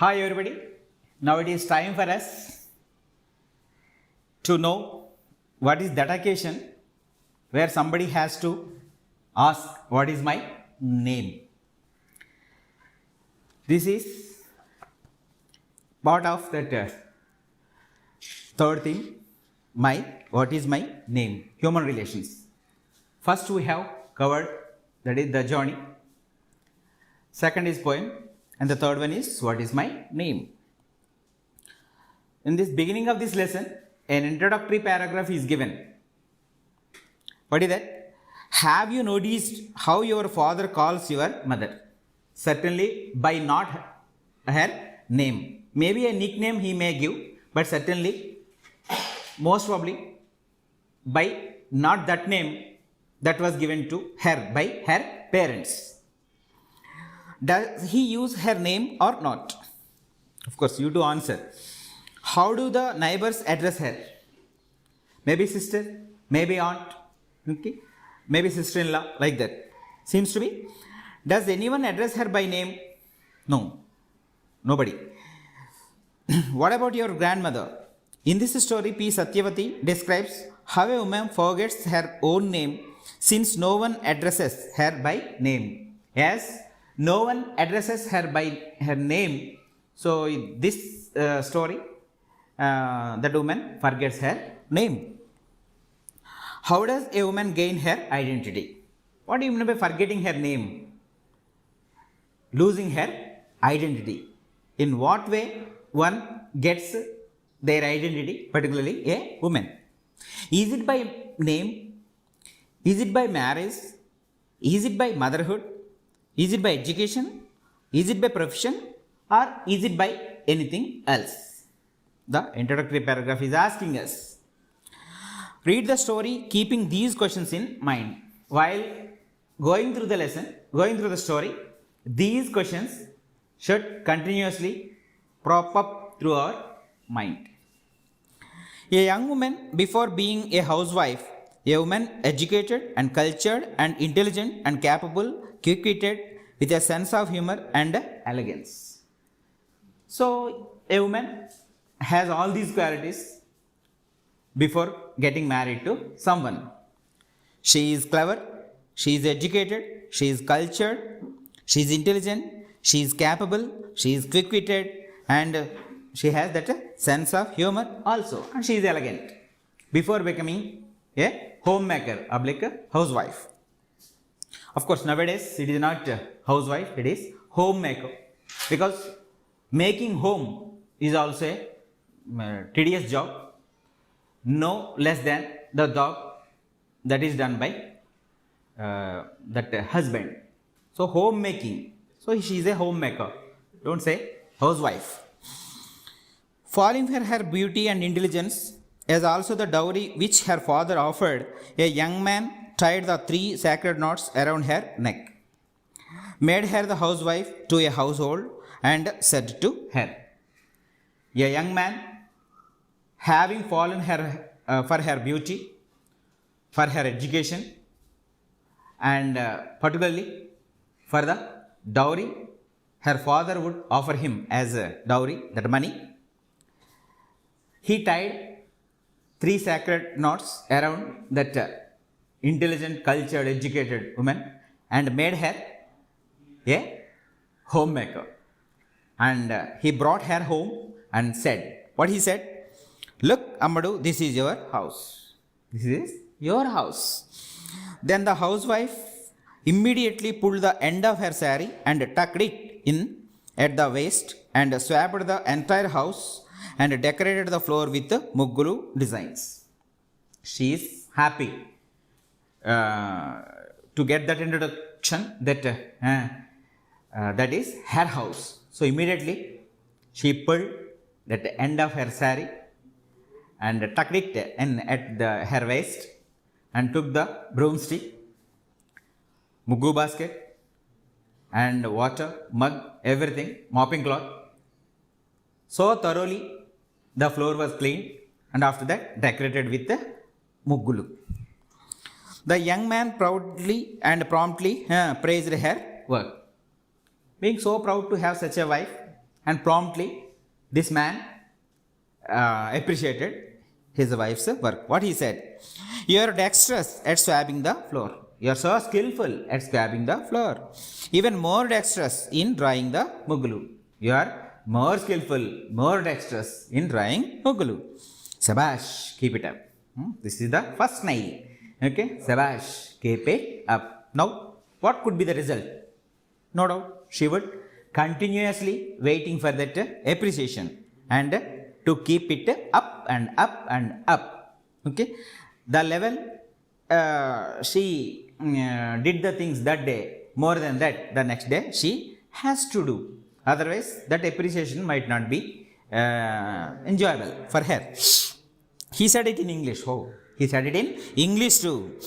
Hi everybody. Now it is time for us to know what is that occasion where somebody has to ask what is my name. This is part of that third theme, what is my name, human relations. First we have covered, that is the journey. Second is poem, and the third one is what is my name. In this beginning of this lesson, an introductory paragraph is given. What is that? Have you noticed how your father calls your mother? Certainly by not her name. Maybe a nickname he may give, but certainly, most probably, by not that name that was given to her by her parents. Does he use her name or not? Of course, you to answer. How do the neighbors address her? Maybe sister, maybe aunt, okay? Maybe sister-in-law, like that. Seems to be. Does anyone address her by name? No, nobody. What about your grandmother? In this story, P. Satyavati describes how a woman forgets her own name since no one addresses her by name. Yes, no one addresses her by her name. So in this story, that woman forgets her name. How does a woman gain her identity? What do you mean by forgetting her name? Losing her identity. In what way one gets their identity, particularly a woman? Is it by name? Is it by marriage? Is it by motherhood? Is it by education? Is it by profession? Or is it by anything else? The introductory paragraph is asking us. Read the story keeping these questions in mind. While going through the lesson, going through the story, these questions should continuously prop up through our mind. A young woman, before being a housewife, a woman educated and cultured and intelligent and capable, quick-witted, with a sense of humor and elegance. So, a woman has all these qualities before getting married to someone. She is clever, she is educated, she is cultured, she is intelligent, she is capable, she is quick-witted, and she has that sense of humor also, and she is elegant before becoming a homemaker, a housewife. Of course, nowadays it is not housewife, it is homemaker, because making home is also a tedious job, no less than the job that is done by that husband. So homemaking. So she is a homemaker. Don't say housewife. Falling for her beauty and intelligence is also the dowry which her father offered. A young man tied the 3 sacred knots around her neck, made her the housewife to a household, and said to her, a young man, having fallen for her beauty, for her education, and particularly for the dowry her father would offer him as a dowry, that money, he tied 3 sacred knots around that intelligent, cultured, educated woman and made her a homemaker. And he brought her home and said, what he said? Look, Ammadu, this is your house. This is your house. Then the housewife immediately pulled the end of her saree and tucked it in at the waist and swapped the entire house and decorated the floor with muggulu designs. She is happy to get that introduction that that is her house. So immediately she pulled that end of her saree and tucked it in at her waist and took the broomstick, muggu basket and water, mug, everything, mopping cloth. So thoroughly the floor was cleaned and after that decorated with the muggulu. The young man proudly and promptly praised her work. Being so proud to have such a wife, and promptly this man appreciated his wife's work. What he said? You are dexterous at swabbing the floor. You are so skillful at swabbing the floor. Even more dexterous in drawing the mugulu. You are more skillful, more dexterous in drawing mugulu. Sabash, keep it up. This is the first nail. Okay, sabash, keep it up. Now, what could be the result? No doubt, she would continuously waiting for that appreciation and to keep it up and up and up. Okay, the level she did the things that day, more than that the next day she has to do. Otherwise, that appreciation might not be enjoyable for her. He said it in English. Oh, he said it in English too,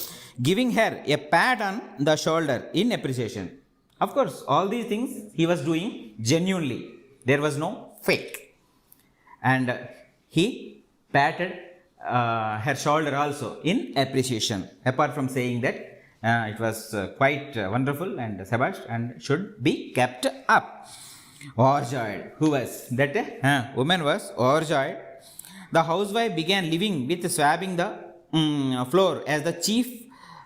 giving her a pat on the shoulder in appreciation. Of course, all these things he was doing genuinely. There was no fake. And he patted her shoulder also in appreciation. Apart from saying that it was quite wonderful and sabash and should be kept up. Overjoyed. Who was that? Woman was overjoyed. The housewife began living with swabbing the floor as the chief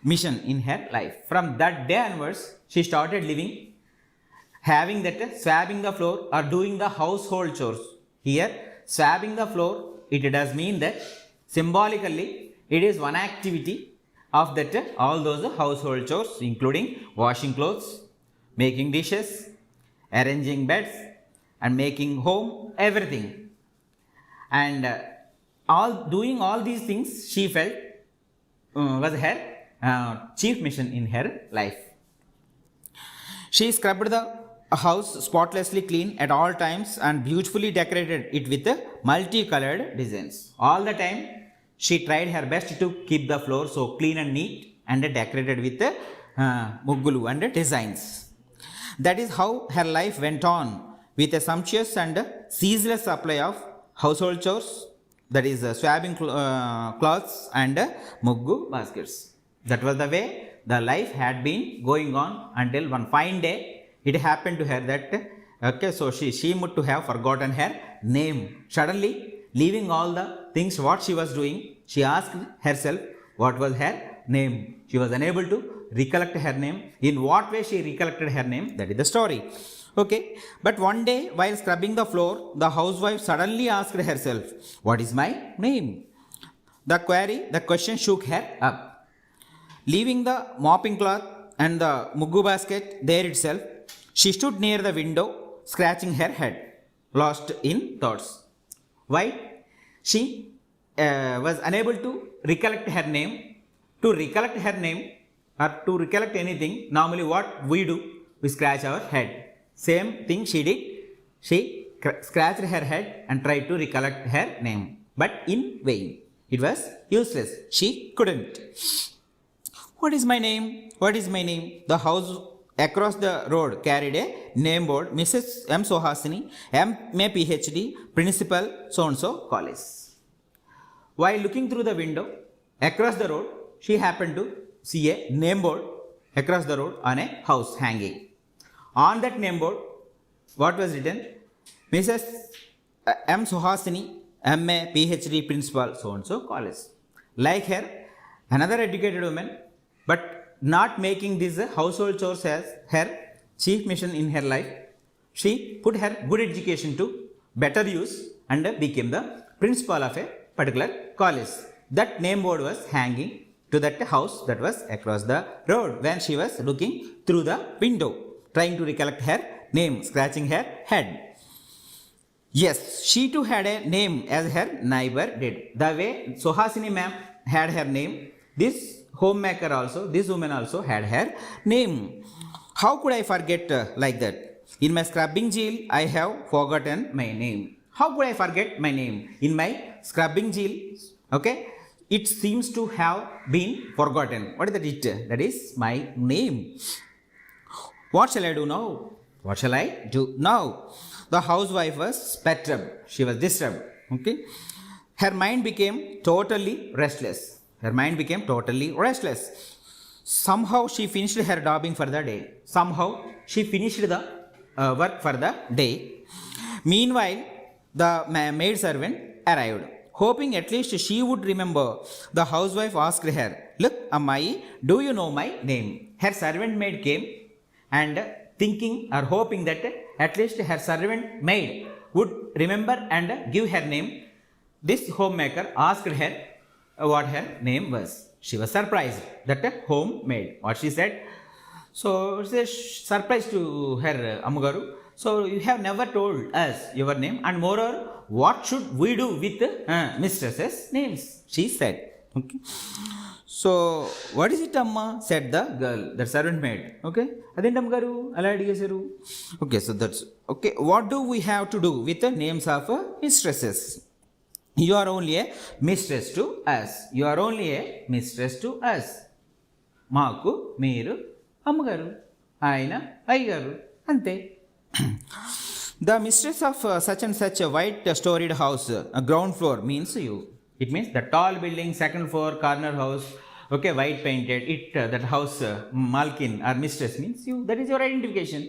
mission in her life. From that day onwards, she started living, having that swabbing the floor or doing the household chores. Here, swabbing the floor, it does mean that symbolically it is one activity of that all those household chores, including washing clothes, making dishes, arranging beds, and making home, everything. And doing all these things, she felt was her chief mission in her life. She scrubbed the house spotlessly clean at all times and beautifully decorated it with multicolored designs. All the time, she tried her best to keep the floor so clean and neat and decorated with muggulu and designs. That is how her life went on, with a sumptuous and ceaseless supply of household chores, that is swabbing cloths and muggu baskets. That was the way the life had been going on until one fine day it happened to her that okay, so she seemed to have forgotten her name. Suddenly, leaving all the things what she was doing, she asked herself what was her name. She was unable to recollect her name. In what way she recollected her name? That is the story. Okay, but one day while scrubbing the floor, the housewife suddenly asked herself, what is my name? The question shook her up. Leaving the mopping cloth and the muggu basket there itself, she stood near the window, scratching her head, lost in thoughts. Why? She was unable to recollect her name. To recollect her name or to recollect anything, normally what we do? We scratch our head. Same thing she did. She scratched her head and tried to recollect her name. But in vain. It was useless. She couldn't. What is my name? What is my name? The house across the road carried a name board, Mrs. M. Sohasini, M.A. PhD, Principal, so-and-so college. While looking through the window, across the road, she happened to see a name board across the road on a house hanging. On that name board, what was written? Mrs. M. Sohasini, M.A. PhD, Principal, so-and-so college. Like her, another educated woman, but not making these household chores as her chief mission in her life, she put her good education to better use and became the principal of a particular college. That name board was hanging to that house that was across the road when she was looking through the window, trying to recollect her name, scratching her head. Yes, she too had a name as her neighbor did. The way Sohasini ma'am had her name, this homemaker also, this woman also had her name. How could I forget like that? In my scrubbing zeal, I have forgotten my name. How could I forget my name? In my scrubbing zeal, okay, it seems to have been forgotten. What is that it? That is my name. What shall I do now? What shall I do now? The housewife was perturbed. She was disturbed. Okay. Her mind became totally restless. Her mind became totally restless. Somehow she finished her daubing for the day. Somehow she finished the work for the day. Meanwhile, the maid servant arrived. Hoping at least she would remember, the housewife asked her, "Look, Ammai, do you know my name?" Her servant maid came and thinking or hoping that at least her servant maid would remember and give her name. This homemaker asked her what her name was. She was surprised that a homemaid. What she said? So it's a surprise to her, Amagaru. So you have never told us your name, and moreover, what should we do with mistresses' names? She said. Okay. So what is it, Amma? Said the girl, the servant maid. Okay. Adenti Amagaru ala adigesaru. Okay. So that's okay. What do we have to do with the names of mistresses? You are only a mistress to us. You are only a mistress to us. Maaku meeru అమ్మగారు ఆయన అయ్యగారు అంతే. The mistress of such and such a white storied house, a ground floor, means you. It means the tall building, second floor, corner house, okay, white painted. That house, malkin or mistress means you. That is your identification.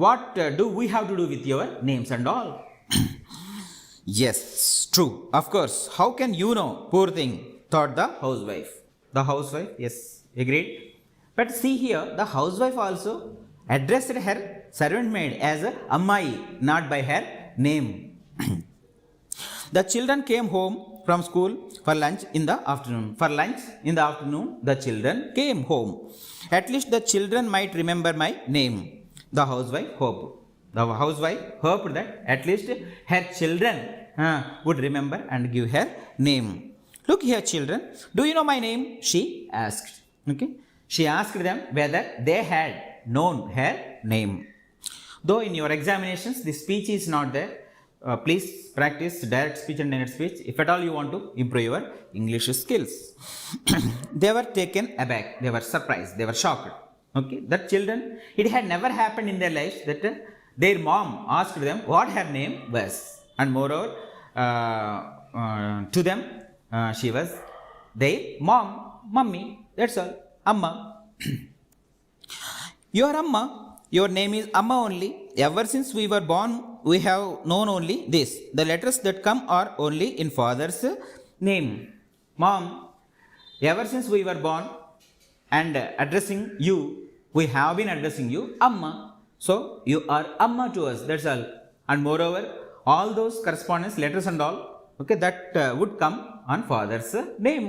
What do we have to do with your names and all? Yes, true. Of course. How can you know? Poor thing, thought the housewife. The housewife, yes, agreed. But see here, the housewife also addressed her servant maid as Ammai, not by her name. The children came home from school for lunch in the afternoon. For lunch in the afternoon, the children came home. At least the children might remember my name. The housewife hoped. The housewife hoped that at least her children would remember and give her name. Look here, children. Do you know my name? She asked. Okay. She asked them whether they had known her name. Though in your examinations the speech is not there, please practice direct speech and indirect speech if at all you want to improve your English skills. They were taken aback. They were surprised. They were shocked. Okay, that children, it had never happened in their lives that their mom asked them what her name was, and moreover, to them she was their mom, mummy. That's all. Amma. Your Amma, your name is Amma only. Ever since we were born, we have known only this. The letters that come are only in father's name. Mom, ever since we were born and addressing you, we have been addressing you Amma. So you are Amma to us. That's all. And moreover, all those correspondence letters and all, okay, that would come on father's name.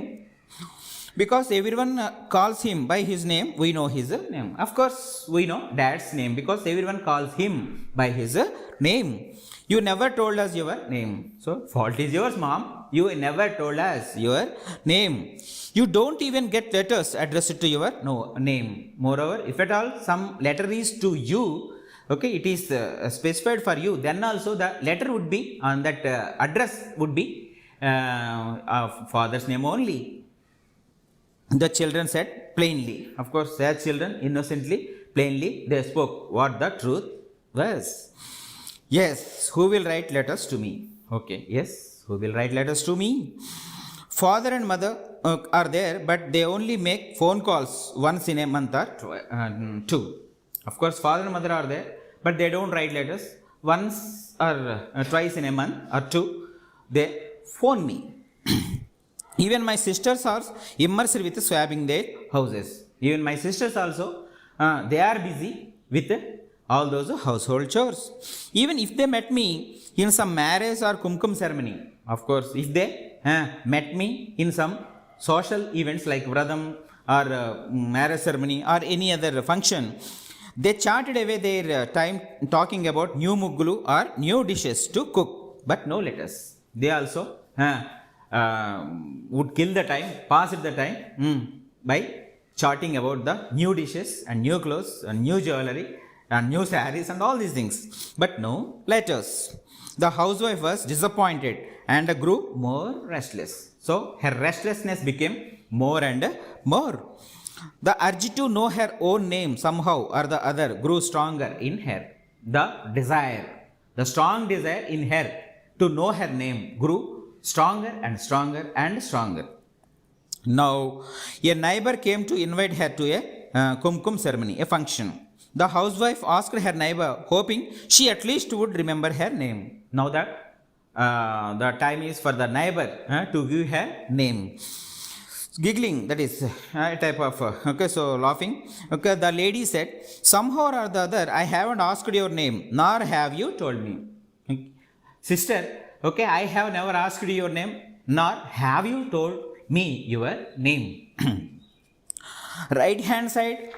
Because everyone calls him by his name, we know his name. Of course, we know dad's name because everyone calls him by his name. You never told us your name. So, fault is yours, mom. You never told us your name. You don't even get letters addressed to your name. Moreover, if at all some letter is to you, okay, it is specified for you, then also the letter would be on that address would be father's name only. The children said plainly. Of course, their children innocently, plainly, they spoke what the truth was. Yes, who will write letters to me? Okay, yes, who will write letters to me? Father and mother are there, but they only make phone calls once in a month or two. Of course, father and mother are there, but they don't write letters. Once or twice in a month or two, they phone me. Even my sisters are immersed with swabbing their houses. Even my sisters also, they are busy with all those household chores. Even if they met me in some marriage or kumkum ceremony, of course, if they met me in some social events like Vradam or marriage ceremony or any other function, they charted away their time talking about new muggulu or new dishes to cook, but no letters. They also would kill the time, pass the time by charting about the new dishes and new clothes and new jewelry and new sarees and all these things, but no letters. The housewife was disappointed and grew more restless. So her restlessness became more and more. The urge to know her own name somehow or the other grew stronger in her. The desire, the strong desire in her to know her name grew stronger and stronger and stronger. Now, a neighbor came to invite her to a kumkum ceremony, a function. The housewife asked her neighbor, hoping she at least would remember her name. Now that the time is for the neighbor to give her name. Giggling, that is a type of okay, so laughing. Okay, the lady said, somehow or the other I haven't asked your name, nor have you told me. Sister, okay, I have never asked your name, nor have you told me your name. Right hand side,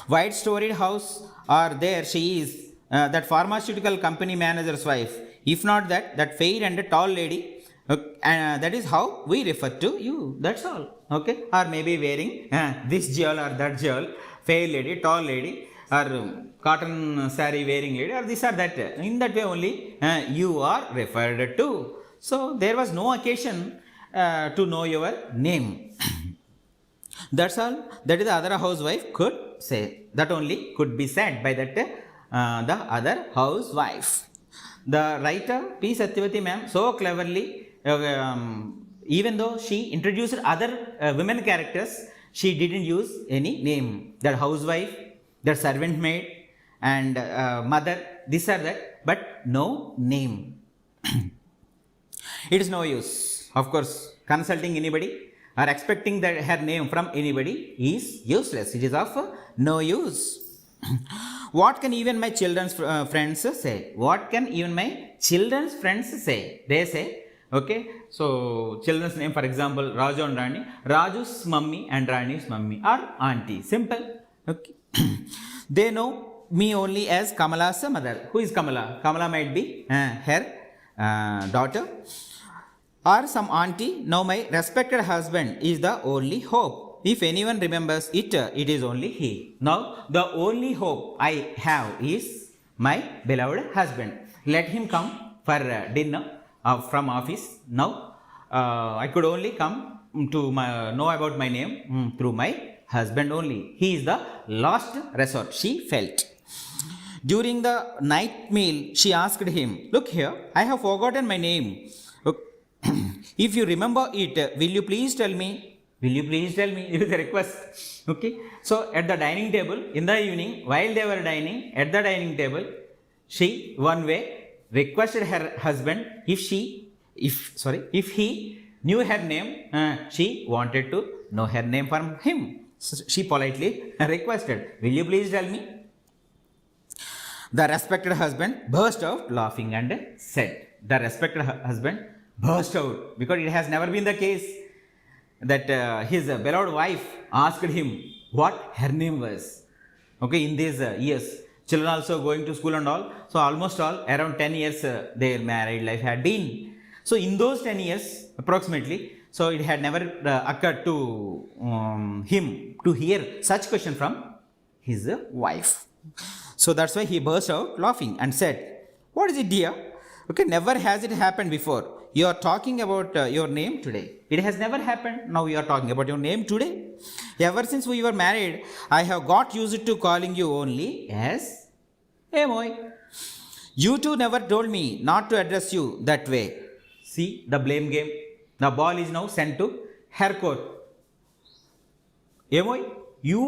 white storied house, or there she is, that pharmaceutical company manager's wife. If not that, that fair and tall lady. That is how we refer to you. That's all. Okay, or maybe wearing this jewel or that jewel, fair lady, tall lady, or cotton saree wearing lady, or this or that. In that way only you are referred to. So there was no occasion to know your name. That's all. That is the other housewife could say. That only could be said by that the other housewife. The writer P. Satyavati ma'am so cleverly, even though she introduced other women characters, she didn't use any name. That housewife, that servant maid, and mother, this or that, but no name. It is no use. Of course, consulting anybody or expecting that her name from anybody is useless. It is of no use. What can even my children's friends say? What can even my children's friends say? They say, okay, so children's name, for example, Raju and Rani. Raju's mummy and Rani's mummy are auntie. Simple. Okay. They know me only as Kamala's mother. Who is Kamala? Kamala might be her daughter or some auntie. Now my respected husband is the only hope. If anyone remembers it, it is only he. Now the only hope I have is my beloved husband. Let him come for dinner from office. Now I could only come to know about my name through my husband only. He is the last resort, she felt. During the night meal, she asked him, look here, I have forgotten my name. If you remember it, will you please tell me? Will you please tell me? It is a request. Okay. So at the dining table in the evening, while they were dining at the dining table, she one way requested her husband if he knew her name, she wanted to know her name from him. So she politely requested, will you please tell me? The respected husband burst out laughing and said, the respected husband burst out, because it has never been the case that his beloved wife asked him what her name was. Okay, in these years, children also going to school and all, so almost all around 10 years their married life had been. So in those 10 years approximately, so it had never occurred to him to hear such question from his wife. So that's why he burst out laughing and said, what is it, dear? Okay, never has it happened before. You are talking about your name today. It has never happened. Now you are talking about your name today. Ever since we were married, I have got used to calling you only as Emoy. You two never told me not to address you that way. See the blame game. The ball is now sent to her court. Emoy, you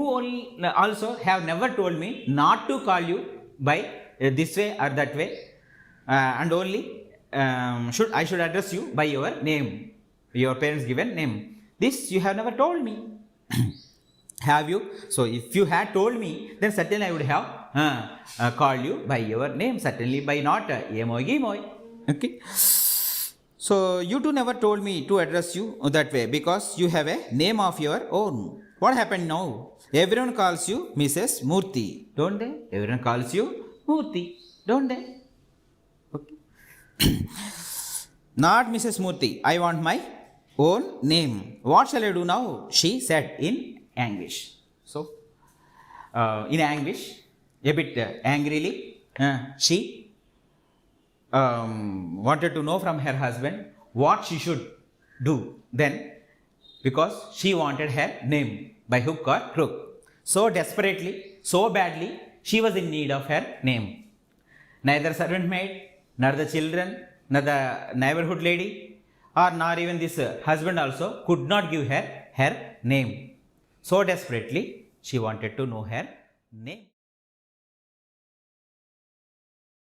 also have never told me not to call you by this way or that way, and only I should address you by your name, your parents' given name. This you have never told me. Have you? So if you had told me, then certainly I would have called you by your name. Certainly by not Emoy Gimoy. Okay. So you two never told me to address you that way because you have a name of your own. What happened now? Everyone calls you Mrs. Murthy, don't they? Everyone calls you Murthy, don't they? Okay. Not Mrs. Murthy. I want my own name. What shall I do now? She said in anguish. So, in anguish, a bit angrily, she wanted to know from her husband what she should do then, because she wanted her name by hook or crook. So desperately, so badly, she was in need of her name. Neither servant maid, nor the children, nor the neighborhood lady, or nor even this husband also could not give her her name. So desperately, she wanted to know her name.